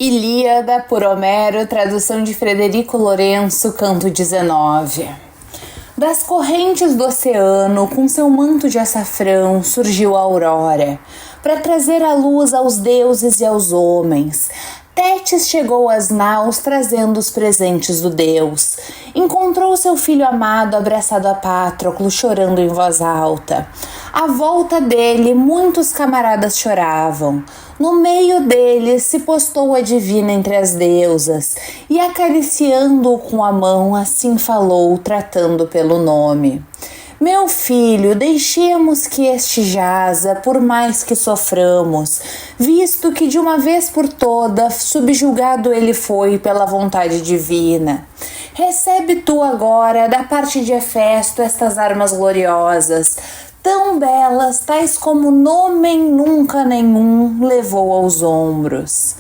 Ilíada, por Homero, tradução de Frederico Lourenço, canto 19. Das correntes do oceano, com seu manto de açafrão, surgiu a aurora, para trazer a luz aos deuses e aos homens. Tétis chegou às naus trazendo os presentes do deus. Encontrou seu filho amado abraçado a Patroclo, chorando em voz alta. À volta dele, muitos camaradas choravam. No meio deles se postou a divina entre as deusas, e acariciando-o com a mão, assim falou, tratando pelo nome. Meu filho, deixemos que este jaza, por mais que soframos, visto que de uma vez por toda subjugado ele foi pela vontade divina. Recebe tu agora, da parte de Hefesto, estas armas gloriosas, tão belas, tais como nômen nunca nenhum levou aos ombros.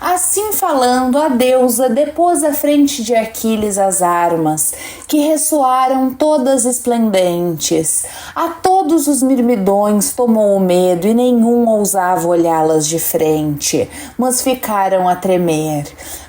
Assim falando, a deusa depôs à frente de Aquiles as armas, que ressoaram todas esplendentes. A todos os mirmidões tomou o medo e nenhum ousava olhá-las de frente, mas ficaram a tremer.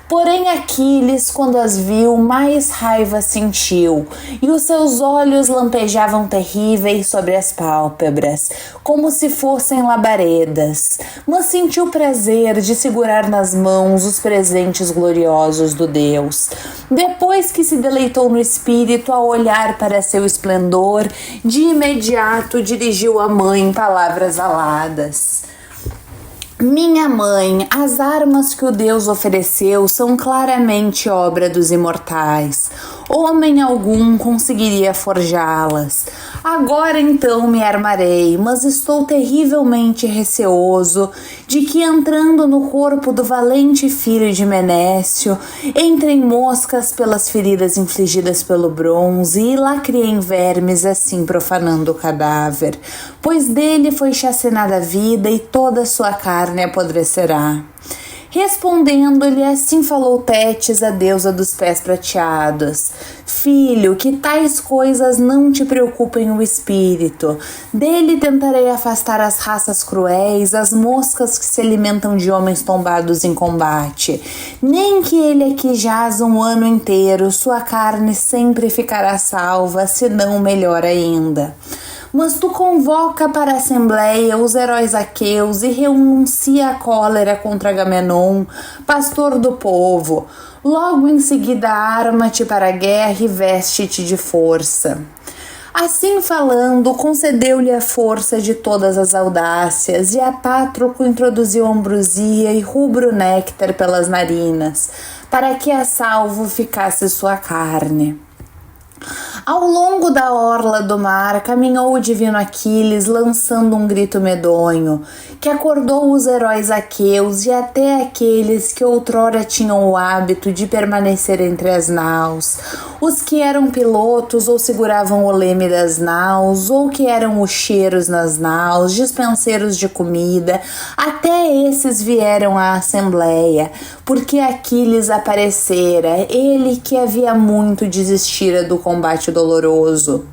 Porém Aquiles, quando as viu, mais raiva sentiu, e os seus olhos lampejavam terríveis sobre as pálpebras, como se fossem labaredas, mas sentiu prazer de segurar nas mãos os presentes gloriosos do Deus. Depois que se deleitou no espírito ao olhar para seu esplendor, de imediato dirigiu à mãe palavras aladas. Minha mãe, as armas que o Deus ofereceu são claramente obra dos imortais. Homem algum conseguiria forjá-las. Agora então me armarei, mas estou terrivelmente receoso de que, entrando no corpo do valente filho de Menécio, entrem moscas pelas feridas infligidas pelo bronze e lacriem vermes, assim profanando o cadáver, pois dele foi chacinada a vida e toda a sua carne apodrecerá. Respondendo-lhe, assim falou Tétis, a deusa dos pés prateados. Filho, que tais coisas não te preocupem o espírito. Dele tentarei afastar as raças cruéis, as moscas que se alimentam de homens tombados em combate. Nem que ele aqui jaza um ano inteiro, sua carne sempre ficará salva, se não melhor ainda. Mas tu convoca para a assembleia os heróis aqueus e renuncia a cólera contra Agamenon, pastor do povo. Logo em seguida arma-te para a guerra e veste-te de força. Assim falando, concedeu-lhe a força de todas as audácias, e a Patroclo introduziu ambrosia e rubro néctar pelas narinas, para que a salvo ficasse sua carne. Ao longo da orla do mar caminhou o divino Aquiles, lançando um grito medonho, que acordou os heróis aqueus e até aqueles que outrora tinham o hábito de permanecer entre as naus, os que eram pilotos ou seguravam o leme das naus, ou que eram ucheiros nas naus, dispenseiros de comida, até esses vieram à assembleia, porque Aquiles aparecera, ele que havia muito desistira do combate doloroso.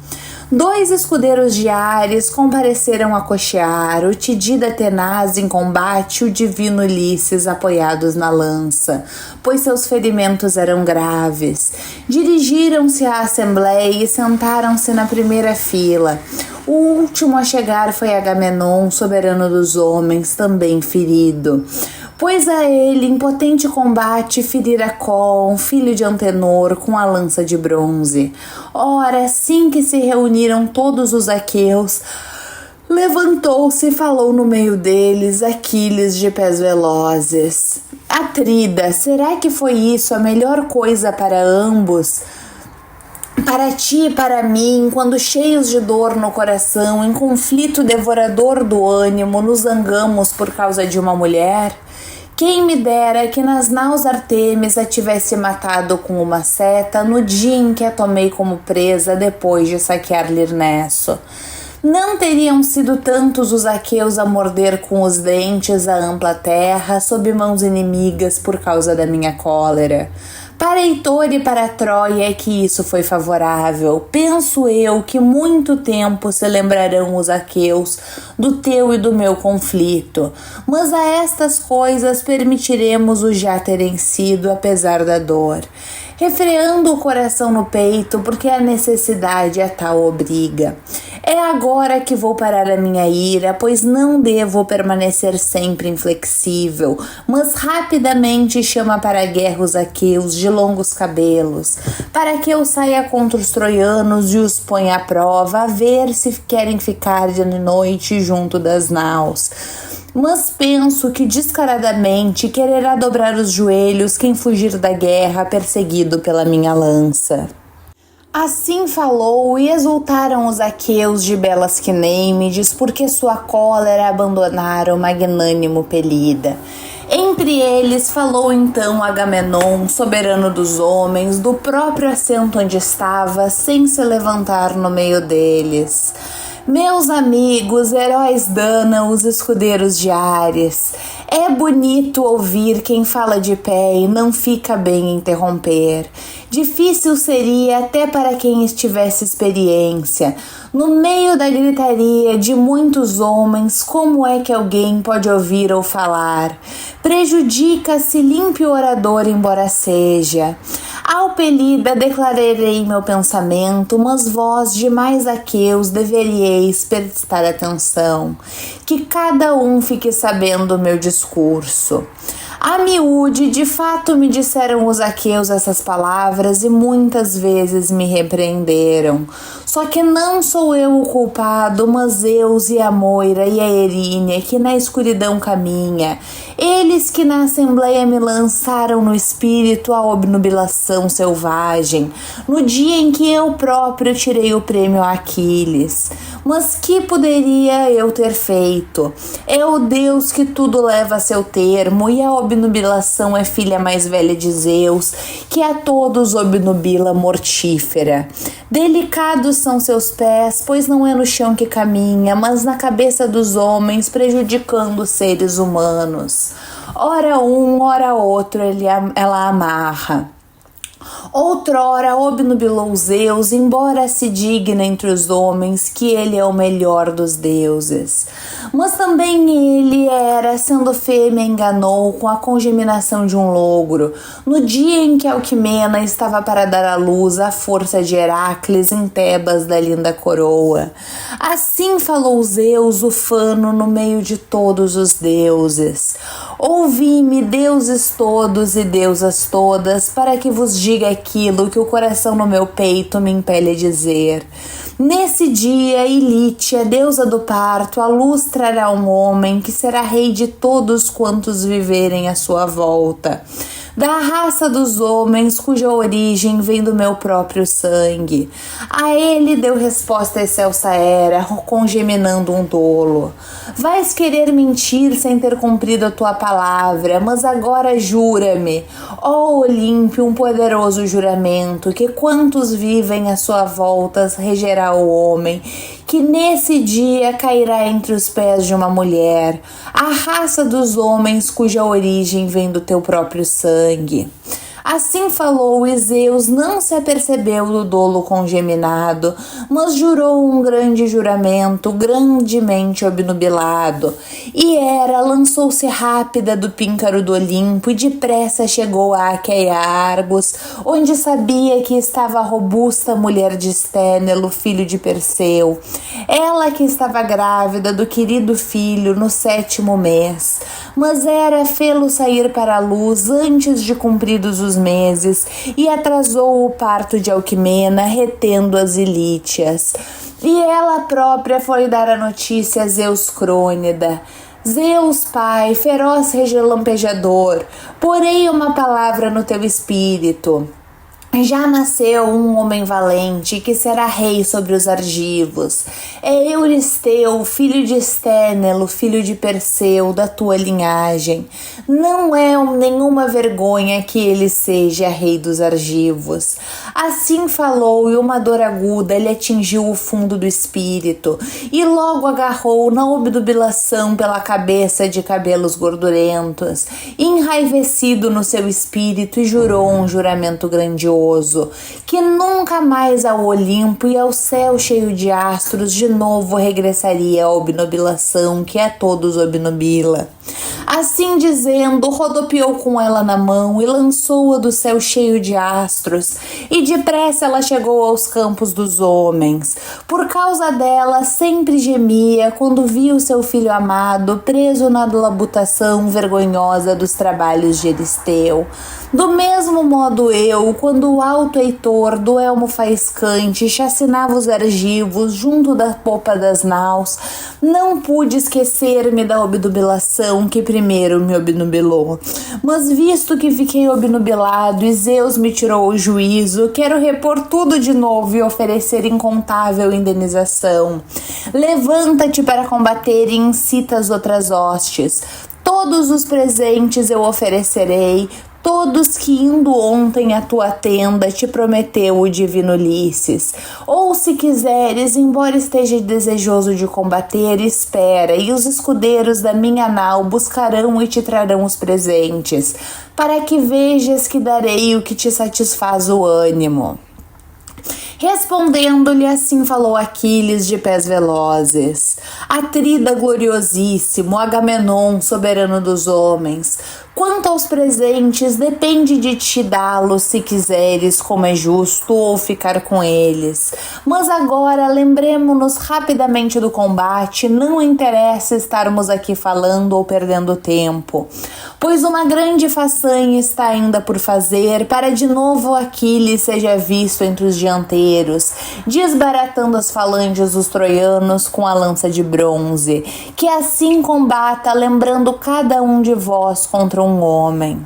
2 escudeiros de Ares compareceram a cochear, o Tidida tenaz em combate, o divino Ulisses apoiados na lança, pois seus ferimentos eram graves. Dirigiram-se à assembleia e sentaram-se na primeira fila. O último a chegar foi Agamenon, soberano dos homens, também ferido. Pois a ele, em potente combate, ferira Col, filho de Antenor, com a lança de bronze. Ora, assim que se reuniram todos os aqueus, levantou-se e falou no meio deles Aquiles de pés velozes. Atrida, será que foi isso a melhor coisa para ambos? Para ti e para mim, quando cheios de dor no coração, em conflito devorador do ânimo, nos zangamos por causa de uma mulher? Quem me dera que nas naus Artemis a tivesse matado com uma seta no dia em que a tomei como presa depois de saquear Lirnesso. Não teriam sido tantos os aqueus a morder com os dentes a ampla terra sob mãos inimigas por causa da minha cólera. Para Heitor e para Troia é que isso foi favorável. Penso eu que muito tempo se lembrarão os aqueus do teu e do meu conflito, mas a estas coisas permitiremos o já terem sido, apesar da dor, refreando o coração no peito, porque a necessidade a tal obriga. É agora que vou parar a minha ira, pois não devo permanecer sempre inflexível, mas rapidamente chama para a guerra os aqueus de longos cabelos, para que eu saia contra os troianos e os ponha à prova, a ver se querem ficar de noite junto das naus. Mas penso que descaradamente quererá dobrar os joelhos quem fugir da guerra perseguido pela minha lança. Assim falou e exultaram os aqueus de belas Quinéimedes, porque sua cólera abandonaram o magnânimo Pelida. Entre eles falou então Agamenon, soberano dos homens, do próprio assento onde estava, sem se levantar no meio deles. Meus amigos, heróis Dánaos, escudeiros de Ares, é bonito ouvir quem fala de pé e não fica bem interromper. Difícil seria até para quem estivesse experiência. No meio da gritaria de muitos homens, como é que alguém pode ouvir ou falar? Prejudica-se limpio orador, embora seja. Ao Pelida declararei meu pensamento, mas vós, demais aqueus, deveríeis prestar atenção, que cada um fique sabendo o meu discurso. A miúde, de fato me disseram os aqueus essas palavras e muitas vezes me repreenderam. Só que não sou eu o culpado, mas Zeus e a Moira e a Erínia, que na escuridão caminha. Eles que na assembleia me lançaram no espírito a obnubilação selvagem, no dia em que eu próprio tirei o prêmio a Aquiles. Mas que poderia eu ter feito? É o Deus que tudo leva a seu termo, e a obnubilação é filha mais velha de Zeus, que a todos obnubila mortífera. Delicados são seus pés, pois não é no chão que caminha, mas na cabeça dos homens, prejudicando os seres humanos. Ora um, ora outro ela amarra. Outrora obnubilou Zeus, embora se digne entre os homens que ele é o melhor dos deuses. Mas também ele era, sendo fêmea, enganou com a congeminação de um logro, no dia em que Alquimena estava para dar à luz a força de Heracles em Tebas da linda coroa. Assim falou Zeus, ufano, no meio de todos os deuses. Ouvi-me, deuses todos e deusas todas, para que vos diga aquilo que o coração no meu peito me impele a dizer. Nesse dia, Ilítia, deusa do parto, a luz trará um homem que será rei de todos quantos viverem à sua volta. Da raça dos homens, cuja origem vem do meu próprio sangue. A ele deu resposta a excelsa Hera, congeminando um tolo. Vais querer mentir sem ter cumprido a tua palavra, mas agora jura-me, ó Olímpio, um poderoso juramento, que quantos vivem à sua volta regerá o homem, que nesse dia cairá entre os pés de uma mulher, a raça dos homens cuja origem vem do teu próprio sangue. Assim falou, e Zeus não se apercebeu do dolo congeminado, mas jurou um grande juramento, grandemente obnubilado. E Hera lançou-se rápida do píncaro do Olimpo e depressa chegou a Aqueia Argos, onde sabia que estava a robusta mulher de Esténelo, filho de Perseu. Ela que estava grávida do querido filho no 7º mês. Mas Hera fê-lo sair para a luz antes de cumpridos os meses e atrasou o parto de Alquimena, retendo as Ilítias. E ela própria foi dar a notícia a Zeus Crônida. Zeus, pai, feroz relampejador, porei uma palavra no teu espírito. Já nasceu um homem valente que será rei sobre os argivos. É Euristeu, filho de Esténelo, filho de Perseu, da tua linhagem. Não é nenhuma vergonha que ele seja rei dos argivos. Assim falou, e uma dor aguda lhe atingiu o fundo do espírito, e logo agarrou na obnubilação pela cabeça de cabelos gordurentos, enraivecido no seu espírito, e jurou um juramento grandioso, que nunca mais ao Olimpo e ao céu cheio de astros de novo regressaria a obnubilação que a todos obnubila. Assim dizendo, rodopiou com ela na mão e lançou-a do céu cheio de astros, e depressa ela chegou aos campos dos homens. Por causa dela sempre gemia quando via o seu filho amado preso na labutação vergonhosa dos trabalhos de Euristeu. Do mesmo modo eu, quando o alto Heitor do elmo faiscante chacinava os argivos junto da popa das naus, não pude esquecer-me da obnubilação que primeiro me obnubilou. Mas visto que fiquei obnubilado e Zeus me tirou o juízo, quero repor tudo de novo e oferecer incontável indenização. Levanta-te para combater e incita as outras hostes. Todos os presentes eu oferecerei, todos que indo ontem à tua tenda te prometeu o divino Ulisses. Ou se quiseres, embora esteja desejoso de combater, espera, e os escudeiros da minha nau buscarão e te trarão os presentes, para que vejas que darei o que te satisfaz o ânimo. Respondendo-lhe, assim falou Aquiles de pés velozes: Atrida gloriosíssimo, Agamenon, soberano dos homens, quanto aos presentes, depende de ti dá-los se quiseres, como é justo, ou ficar com eles. Mas agora lembremo-nos rapidamente do combate, não interessa estarmos aqui falando ou perdendo tempo, pois uma grande façanha está ainda por fazer, para de novo Aquiles seja visto entre os dianteiros, desbaratando as falanges dos troianos com a lança de bronze, que assim combata, lembrando cada um de vós contra um homem.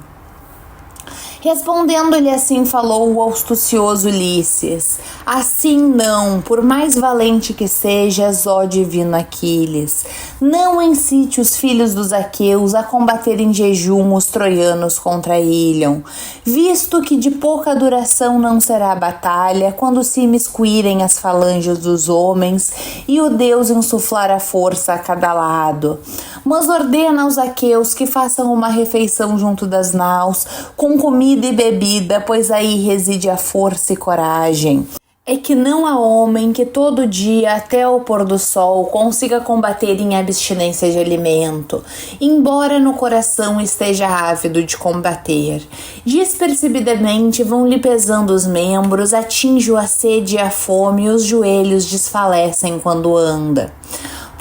Respondendo-lhe assim falou o astucioso Ulisses: Assim não, por mais valente que sejas, ó divino Aquiles, não incite os filhos dos aqueus a combater em jejum os troianos contra Ílion, visto que de pouca duração não será a batalha, quando se imiscuírem as falanges dos homens e o Deus insuflar a força a cada lado. Mas ordena aos aqueus que façam uma refeição junto das naus, com comida e bebida, pois aí reside a força e coragem. É que não há homem que todo dia até o pôr do sol consiga combater em abstinência de alimento, embora no coração esteja ávido de combater. Despercebidamente vão-lhe pesando os membros, atinge-o a sede e a fome, e os joelhos desfalecem quando anda.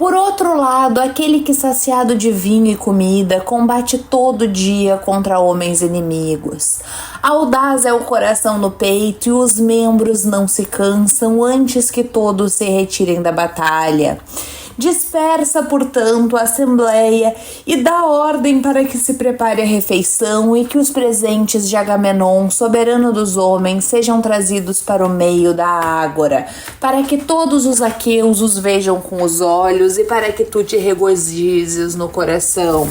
Por outro lado, aquele que saciado de vinho e comida combate todo dia contra homens inimigos. Audaz é o coração no peito e os membros não se cansam antes que todos se retirem da batalha. Dispersa, portanto, a assembleia e dá ordem para que se prepare a refeição e que os presentes de Agamenon, soberano dos homens, sejam trazidos para o meio da ágora, para que todos os aqueus os vejam com os olhos e para que tu te regozijes no coração.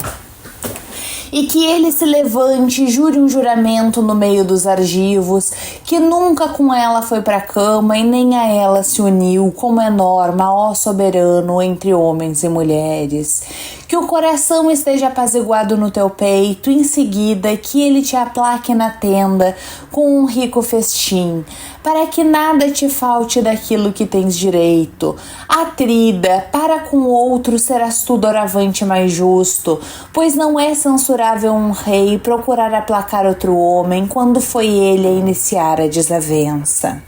E que ele se levante e jure um juramento no meio dos argivos, que nunca com ela foi para a cama e nem a ela se uniu, como é norma, ó soberano, entre homens e mulheres. Que o coração esteja apaziguado no teu peito, em seguida que ele te aplaque na tenda com um rico festim, para que nada te falte daquilo que tens direito. Atrida, para com outro serás tu doravante mais justo, pois não é censurável um rei procurar aplacar outro homem quando foi ele a iniciar a desavença.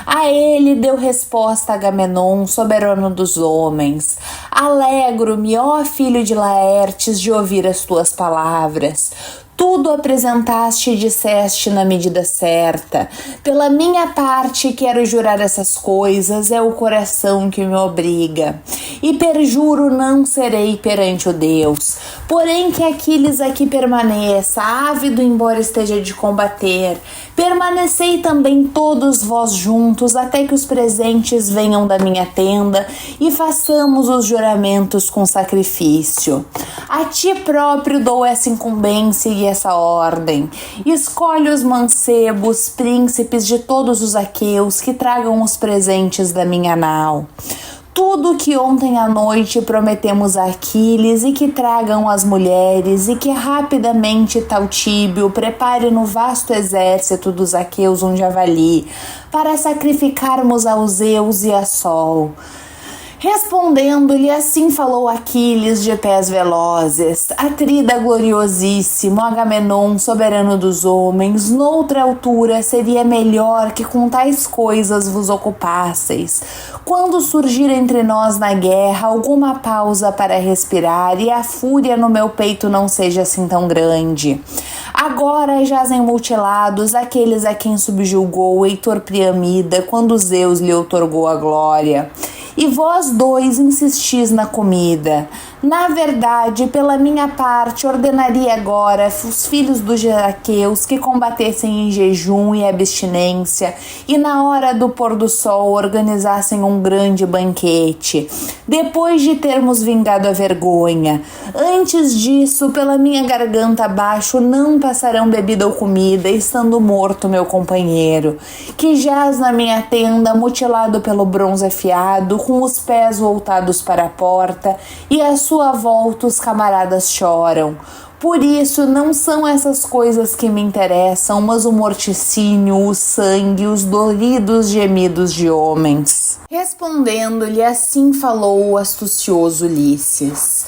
A ele deu resposta Agamenon, soberano dos homens: Alegro-me, ó filho de Laertes, de ouvir as tuas palavras. Tudo apresentaste e disseste na medida certa. Pela minha parte, quero jurar essas coisas, é o coração que me obriga. E perjuro não serei perante o Deus. Porém que Aquiles aqui permaneça, ávido embora esteja de combater. Permanecei também todos vós juntos, até que os presentes venham da minha tenda e façamos os juramentos com sacrifício. A ti próprio dou essa incumbência e essa ordem. Escolhe os mancebos, príncipes de todos os aqueus, que tragam os presentes da minha nau. Tudo que ontem à noite prometemos a Aquiles, e que tragam as mulheres, e que rapidamente Taltíbio prepare no vasto exército dos aqueus um javali, para sacrificarmos aos Zeus e a Sol. Respondendo-lhe, assim falou Aquiles de pés velozes: Atrida gloriosíssimo, Agamenon, soberano dos homens, noutra altura seria melhor que com tais coisas vos ocupasseis. Quando surgir entre nós na guerra alguma pausa para respirar, e a fúria no meu peito não seja assim tão grande. Agora jazem mutilados aqueles a quem subjugou Heitor Priamida, quando Zeus lhe outorgou a glória. E vós dois insistis na comida. Na verdade, pela minha parte, ordenaria agora os filhos dos aqueus que combatessem em jejum e abstinência, e na hora do pôr do sol organizassem um grande banquete, depois de termos vingado a vergonha. Antes disso, pela minha garganta abaixo não passarão bebida ou comida, estando morto meu companheiro, que jaz na minha tenda, mutilado pelo bronze afiado, com os pés voltados para a porta, e a sua volta os camaradas choram. Por isso, não são essas coisas que me interessam, mas o morticínio, o sangue, os doridos gemidos de homens. Respondendo-lhe, assim falou o astucioso Ulisses: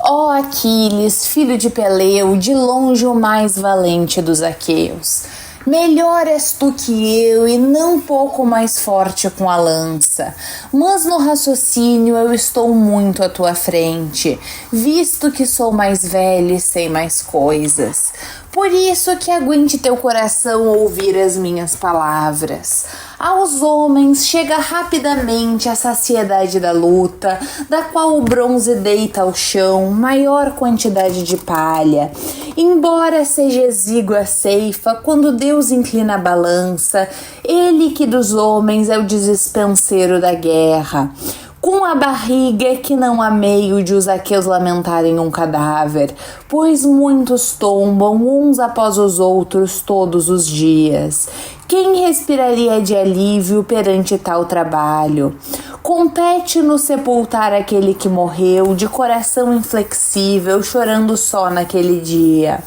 Ó Aquiles, filho de Peleu, de longe o mais valente dos aqueus, melhor és tu que eu, e não pouco mais forte com a lança, mas no raciocínio eu estou muito à tua frente, visto que sou mais velho e sei mais coisas. Por isso que aguente teu coração ouvir as minhas palavras. Aos homens chega rapidamente a saciedade da luta, da qual o bronze deita ao chão maior quantidade de palha. Embora seja exígua a ceifa, quando Deus inclina a balança, ele que dos homens é o despenseiro da guerra. Com a barriga que não há meio de os aqueus lamentarem um cadáver, pois muitos tombam uns após os outros todos os dias. Quem respiraria de alívio perante tal trabalho? Compete-nos sepultar aquele que morreu, de coração inflexível, chorando só naquele dia.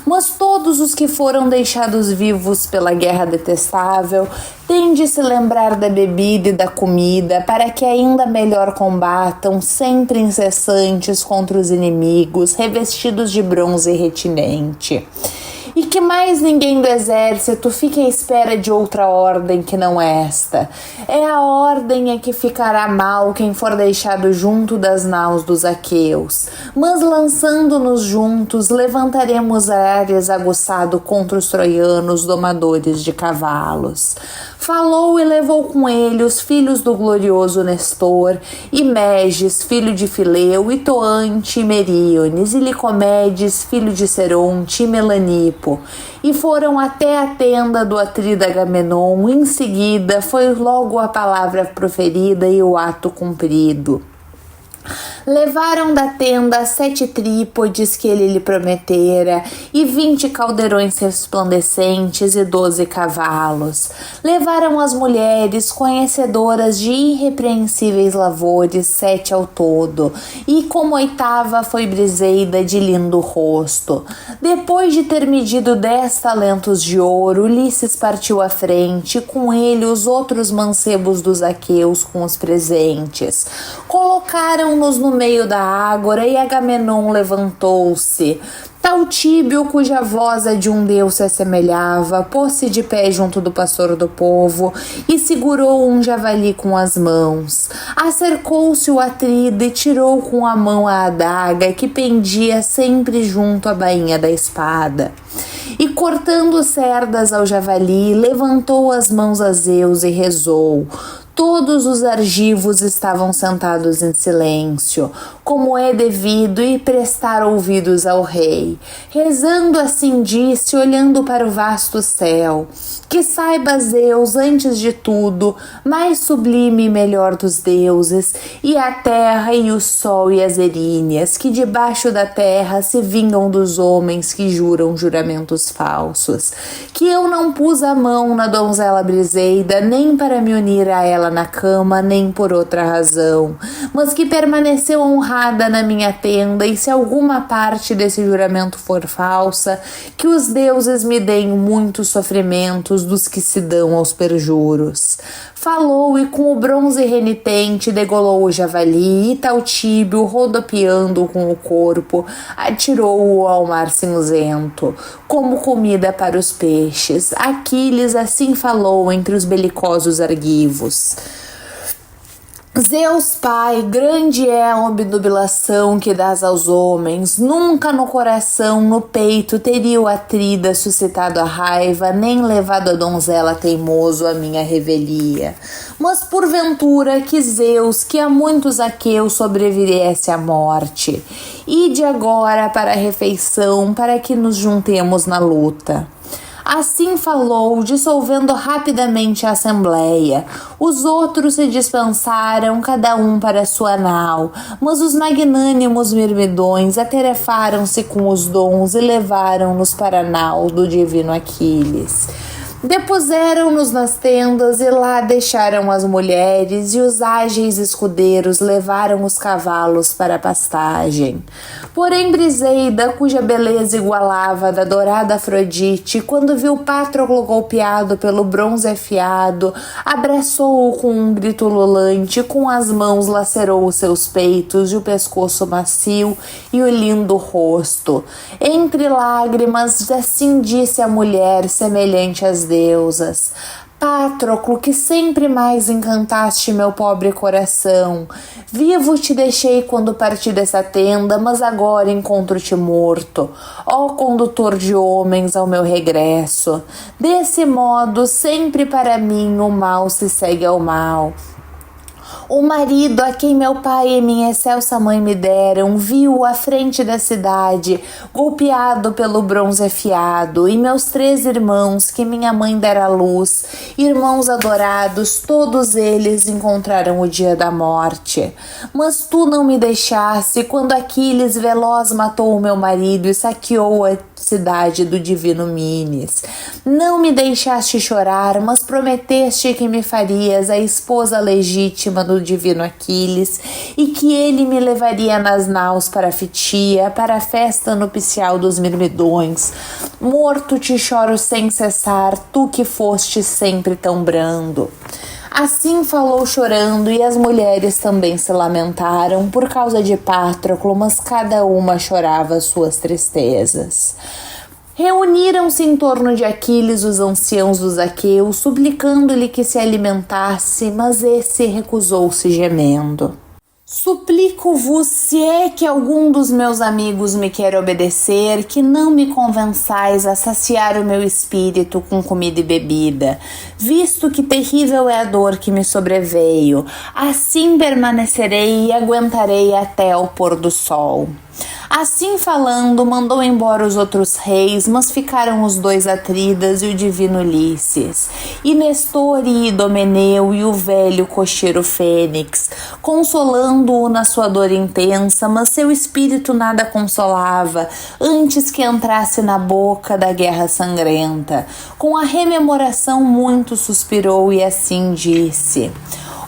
Mas todos os que foram deixados vivos pela guerra detestável têm de se lembrar da bebida e da comida, para que ainda melhor combatam, sempre incessantes contra os inimigos, revestidos de bronze retinente. E que mais ninguém do exército fique à espera de outra ordem que não esta. É a ordem a que ficará mal quem for deixado junto das naus dos aqueus. Mas lançando-nos juntos, levantaremos Ares aguçado contra os troianos domadores de cavalos. Falou e levou com ele os filhos do glorioso Nestor, e Meges, filho de Fileu, e Toante, e Meríones, e Licomedes, filho de Seronte, e Melanipo, e foram até a tenda do atrida Agamenon. Em seguida foi logo a palavra proferida e o ato cumprido. Levaram da tenda 7 trípodes que ele lhe prometera, e 20 caldeirões resplandecentes e 12 cavalos. Levaram as mulheres, conhecedoras de irrepreensíveis lavores, 7 ao todo, e como 8ª foi Briseida, de lindo rosto. Depois de ter medido 10 talentos de ouro, Ulisses partiu à frente, com ele os outros mancebos dos aqueus com os presentes. Colocaram-nos no meio da ágora e Agamenon levantou-se. Taltíbio, cuja voz a de um deus se assemelhava, pôs-se de pé junto do pastor do povo e segurou um javali com as mãos. Acercou-se o Atrida e tirou com a mão a adaga que pendia sempre junto à bainha da espada. E cortando cerdas ao javali, levantou as mãos a Zeus e rezou. Todos os argivos estavam sentados em silêncio, como é devido, e prestar ouvidos ao rei. Rezando assim disse, olhando para o vasto céu: que saiba Zeus, antes de tudo, mais sublime e melhor dos deuses, e a terra e o sol e as eríneas, que debaixo da terra se vingam dos homens que juram juramentos falsos, que eu não pus a mão na donzela Briseida, nem para me unir a ela na cama, nem por outra razão, mas que permaneceu honrada na minha tenda, e se alguma parte desse juramento for falsa, que os deuses me deem muitos sofrimentos dos que se dão aos perjuros. Falou e com o bronze renitente degolou o javali, e Taltíbio, rodopiando com o corpo, atirou-o ao mar cinzento, como comida para os peixes. Aquiles assim falou entre os belicosos argivos: Zeus Pai, grande é a obnubilação que dás aos homens. Nunca no coração, no peito, teria o Atrida suscitado a raiva, nem levado a donzela teimoso à minha revelia. Mas porventura que Zeus, que a muitos aqueus sobrevivesse à morte. Ide agora para a refeição, para que nos juntemos na luta. Assim falou, dissolvendo rapidamente a assembleia. Os outros se dispensaram, cada um para sua nau, mas os magnânimos mirmidões atarefaram-se com os dons e levaram-nos para a nau do divino Aquiles. Depuseram-nos nas tendas e lá deixaram as mulheres, e os ágeis escudeiros levaram os cavalos para a pastagem. Porém Briseida, cuja beleza igualava a da dourada Afrodite, quando viu Patroclo golpeado pelo bronze afiado, abraçou-o com um grito ululante, com as mãos lacerou os seus peitos e o pescoço macio e o lindo rosto. Entre lágrimas, assim disse a mulher, semelhante às deusas: Patroclo, que sempre mais encantaste meu pobre coração. Vivo te deixei quando parti dessa tenda, mas agora encontro-te morto. Ó condutor de homens ao meu regresso. Desse modo, sempre para mim o mal se segue ao mal. O marido a quem meu pai e minha excelsa mãe me deram, viu à frente da cidade, golpeado pelo bronze afiado, e meus 3 irmãos que minha mãe dera à luz, irmãos adorados, todos eles encontraram o dia da morte. Mas tu não me deixaste quando Aquiles veloz matou o meu marido e saqueou a cidade do divino Minis. Não me deixaste chorar, mas prometeste que me farias a esposa legítima do divino Aquiles, e que ele me levaria nas naus para Fitia, para a festa nupcial dos mirmidões. Morto te choro sem cessar, tu que foste sempre tão brando. Assim falou chorando, e as mulheres também se lamentaram por causa de Patroclo, mas cada uma chorava suas tristezas. Reuniram-se em torno de Aquiles os anciãos dos aqueus, suplicando-lhe que se alimentasse, mas esse recusou-se gemendo. Suplico-vos, se é que algum dos meus amigos me quer obedecer, que não me convençais a saciar o meu espírito com comida e bebida, visto que terrível é a dor que me sobreveio. Assim permanecerei e aguentarei até o pôr do sol. Assim falando, mandou embora os outros reis, mas ficaram os 2 Atridas e o divino Ulisses, e Nestor e Idomeneu e o velho cocheiro Fênix, consolando-o na sua dor intensa, mas seu espírito nada consolava, antes que entrasse na boca da guerra sangrenta. Com a rememoração muito suspirou e assim disse: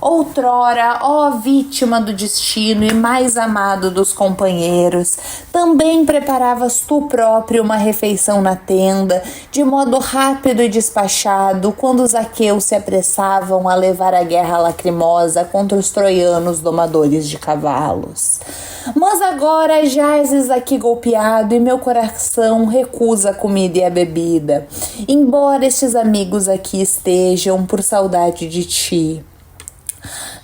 Outrora, ó vítima do destino e mais amado dos companheiros, também preparavas tu próprio uma refeição na tenda, de modo rápido e despachado, quando os aqueus se apressavam a levar a guerra lacrimosa contra os troianos domadores de cavalos. Mas agora jazes aqui golpeado e meu coração recusa a comida e a bebida, embora estes amigos aqui estejam por saudade de ti.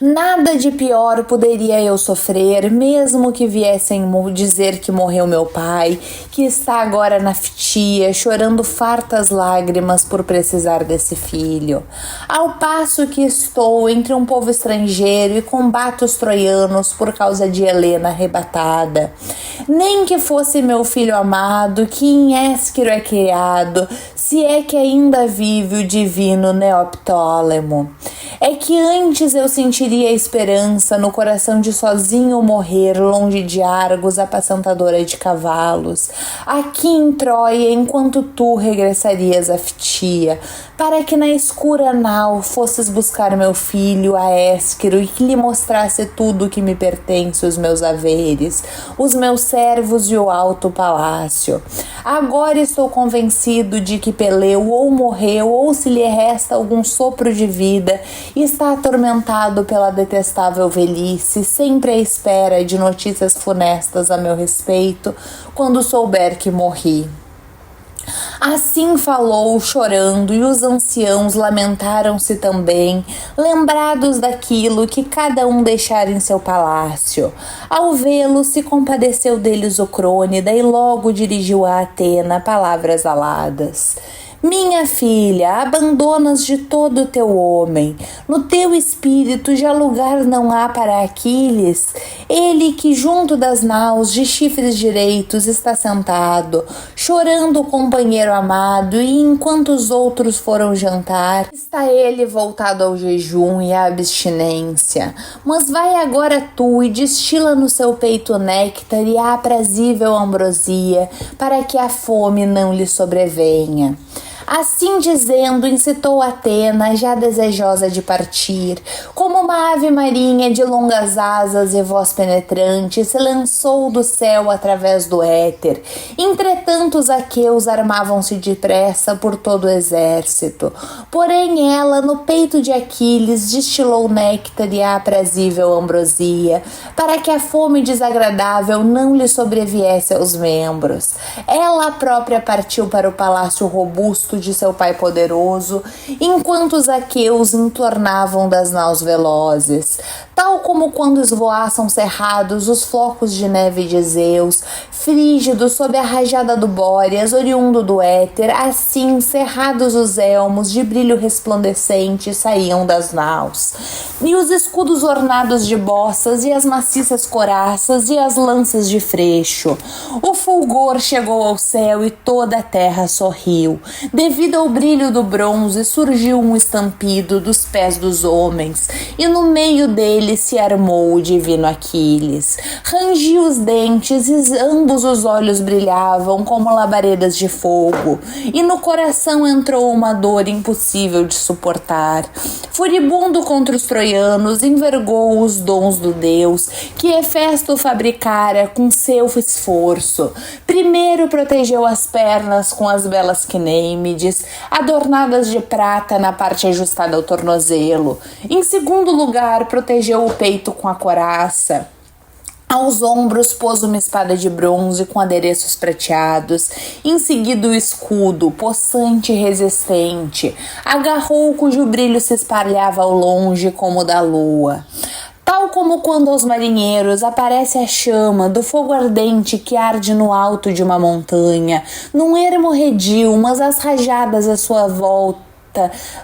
Nada de pior poderia eu sofrer, mesmo que viessem dizer que morreu meu pai, que está agora na fitia, chorando fartas lágrimas por precisar desse filho. Ao passo que estou entre um povo estrangeiro e combato os troianos por causa de Helena arrebatada. Nem que fosse meu filho amado, que em Ésquiro é criado, se é que ainda vive o divino Neoptólemo. É que antes eu sentiria esperança no coração de sozinho morrer longe de Argos, apacentadora de cavalos, aqui em Troia, enquanto tu regressarias a Fitia, para que na escura nau fosses buscar meu filho a Ésquiro e que lhe mostrasse tudo o que me pertence, os meus haveres, os meus servos e o alto palácio. Agora estou convencido de que Peleu ou morreu ou se lhe resta algum sopro de vida e está atormentado pela detestável velhice, sempre à espera de notícias funestas a meu respeito, quando souber que morri. Assim falou, chorando, e os anciãos lamentaram-se também, lembrados daquilo que cada um deixara em seu palácio. Ao vê-lo, se compadeceu deles o crônida e logo dirigiu a Atena palavras aladas. Minha filha, abandonas de todo o teu homem. No teu espírito já lugar não há para Aquiles. Ele que junto das naus de chifres direitos está sentado, chorando o companheiro amado, e enquanto os outros foram jantar, está ele voltado ao jejum e à abstinência. Mas vai agora tu e destila no seu peito o néctar e a aprazível ambrosia, para que a fome não lhe sobrevenha. Assim dizendo, incitou Atena, já desejosa de partir, como uma ave marinha de longas asas e voz penetrante, se lançou do céu através do éter. Entretanto, os aqueus armavam-se depressa por todo o exército. Porém ela, no peito de Aquiles, destilou néctar e a aprazível ambrosia, para que a fome desagradável não lhe sobreviesse aos membros. Ela própria partiu para o palácio robusto de seu pai poderoso, enquanto os aqueus entornavam das naus velozes. Tal como quando esvoaçam cerrados os flocos de neve de Zeus, frígidos sob a rajada do Bóreas, oriundo do éter, assim cerrados os elmos de brilho resplandecente saíam das naus. E os escudos ornados de bossas, e as maciças coraças, e as lanças de freixo. O fulgor chegou ao céu e toda a terra sorriu. Devido ao brilho do bronze, surgiu um estampido dos pés dos homens, e no meio dele se armou o divino Aquiles. Rangiu os dentes e ambos os olhos brilhavam como labaredas de fogo, e no coração entrou uma dor impossível de suportar. Furibundo contra os troianos, envergou os dons do deus, que Hefesto fabricara com seu esforço. Primeiro protegeu as pernas com as belas quinêmides, adornadas de prata na parte ajustada ao tornozelo. Em segundo lugar, protegeu o peito com a coraça. Aos ombros pôs uma espada de bronze com adereços prateados, em seguida o escudo, possante e resistente, agarrou cujo brilho se espalhava ao longe como o da lua. Tal como quando aos marinheiros aparece a chama do fogo ardente que arde no alto de uma montanha, num ermo redil, mas as rajadas à sua volta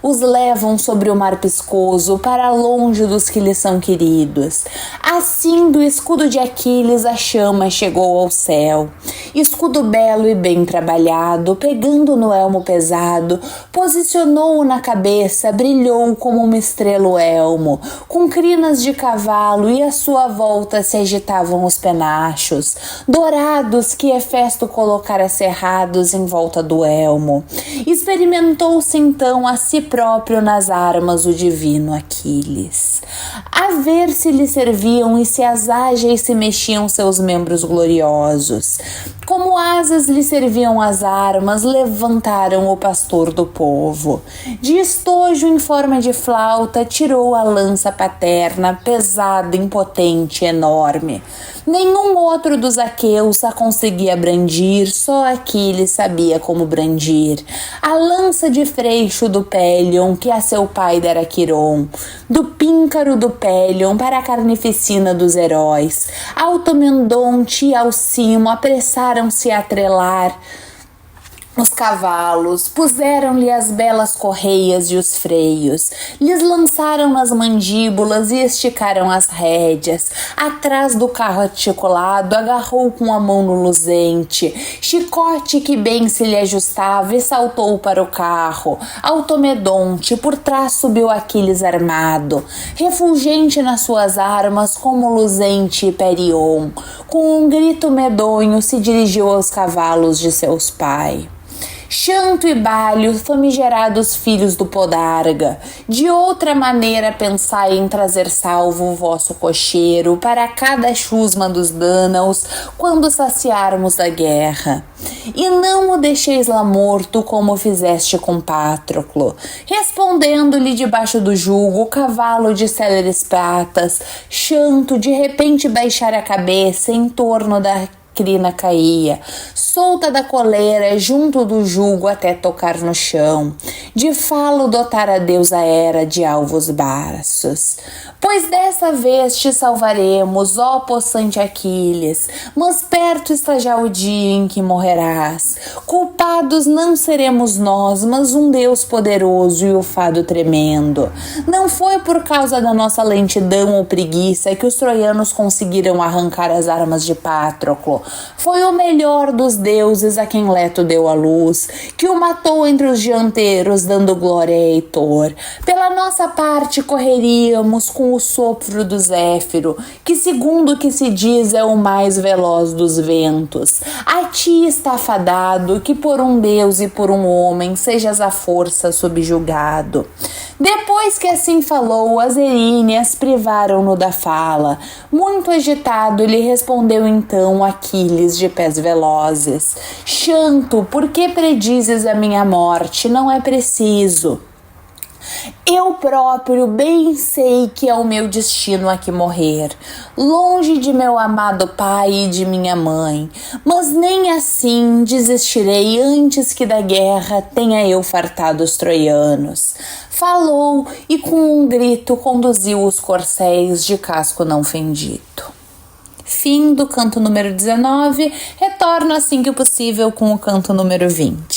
os levam sobre o mar piscoso, para longe dos que lhes são queridos. Assim, do escudo de Aquiles a chama chegou ao céu. Escudo belo e bem trabalhado, pegando no elmo pesado, posicionou-o na cabeça, brilhou como uma estrela o elmo, com crinas de cavalo, e à sua volta se agitavam os penachos, dourados que Hefesto colocara cerrados em volta do elmo. Experimentou-se então então a si próprio nas armas o divino Aquiles. A ver se lhe serviam e se as ágeis se mexiam seus membros gloriosos. Como asas lhe serviam as armas, levantaram o pastor do povo. De estojo em forma de flauta, tirou a lança paterna, pesada, impotente, enorme. Nenhum outro dos aqueus a conseguia brandir, só Aquiles sabia como brandir. A lança de freixo do Pélion, que a seu pai dera Quiron, do píncaro do Pélion para a carnificina dos heróis. Automedonte e Alcimo apressaram-se a atrelar os cavalos, puseram-lhe as belas correias e os freios, lhes lançaram nas mandíbulas e esticaram as rédeas. Atrás do carro articulado, agarrou com a mão no luzente, chicote que bem se lhe ajustava e saltou para o carro. Automedonte, por trás subiu Aquiles armado, refulgente nas suas armas como luzente Hiperion. Com um grito medonho se dirigiu aos cavalos de seus pais. Chanto e Balho, famigerados filhos do Podarga, de outra maneira pensai em trazer salvo o vosso cocheiro para cada chusma dos Dânaos quando saciarmos da guerra. E não o deixeis lá morto como fizeste com Patroclo. Respondendo-lhe debaixo do jugo, o cavalo de céleres patas, Chanto de repente baixar a cabeça em torno da crina caía, solta da coleira junto do jugo até tocar no chão. De falo dotar a deusa Hera de alvos braços. Pois dessa vez te salvaremos, ó possante Aquiles, mas perto está já o dia em que morrerás. Culpados não seremos nós, mas um Deus poderoso e o fado tremendo. Não foi por causa da nossa lentidão ou preguiça que os troianos conseguiram arrancar as armas de Patroclo. Foi o melhor dos deuses a quem Leto deu a luz, que o matou entre os dianteiros, dando glória a Heitor. Pela nossa parte correríamos com o sopro do Zéfiro, que segundo o que se diz é o mais veloz dos ventos. A ti está fadado que por um deus e por um homem sejas a força subjugado. Depois que assim falou, as eríneas privaram-no da fala. Muito agitado, lhe respondeu então Aquiles de pés velozes: Chanto, por que predizes a minha morte? Não é preciso. Eu próprio bem sei que é o meu destino aqui morrer, longe de meu amado pai e de minha mãe, mas nem assim desistirei antes que da guerra tenha eu fartado os troianos. Falou e com um grito conduziu os corcéis de casco não fendido. Fim do canto número 19, retorno assim que possível com o canto número 20.